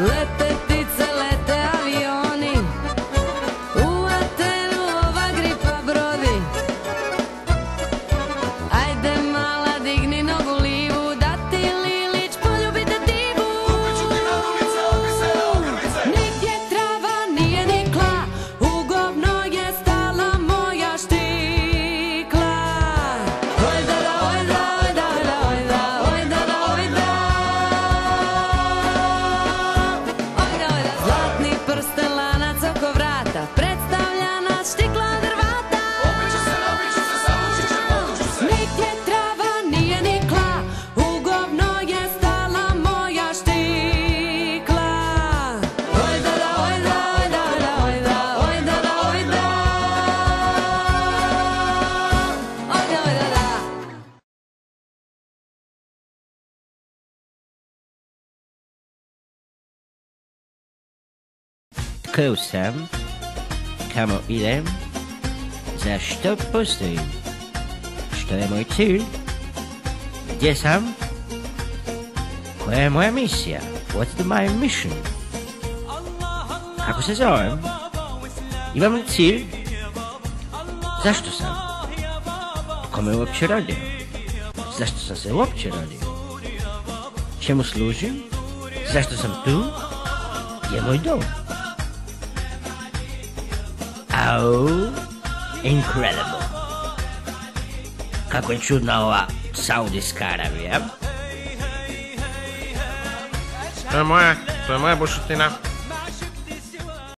Lete ptice, lete avioni, u Atenu ova gripa brodi. Ajde mala digni nogu livu, da ti Lilić poljubi te divu. Nigdje trava nije nikla, u govno je stala moja štikla. Ojda da, ojda, ojda, ojda, ojda, ojda, ojda. Ojda, ojda, zlatni prsten, lanac oko vrata, predstavlja nas štikla drvata. Nigdje trava nije nikla, u govno je stala moja štikla. Ojda da, ojda, ojda, ojda, ojda, da, ojda. Ojda, ojda, da. Tko sam, kamo idem, za što postojim, što je moj cilj, gdje sam, koja je moja misija, what's my mission, kako se zovem, imam li cilj, zašto sam, tko me uopće rodio, zašto sam se uopće rodio, čemu služim, zašto sam tu, gdje je moj dom. Oh, incredible. Kako je čudna ova Saudijska Arabija. To je moja bušotina.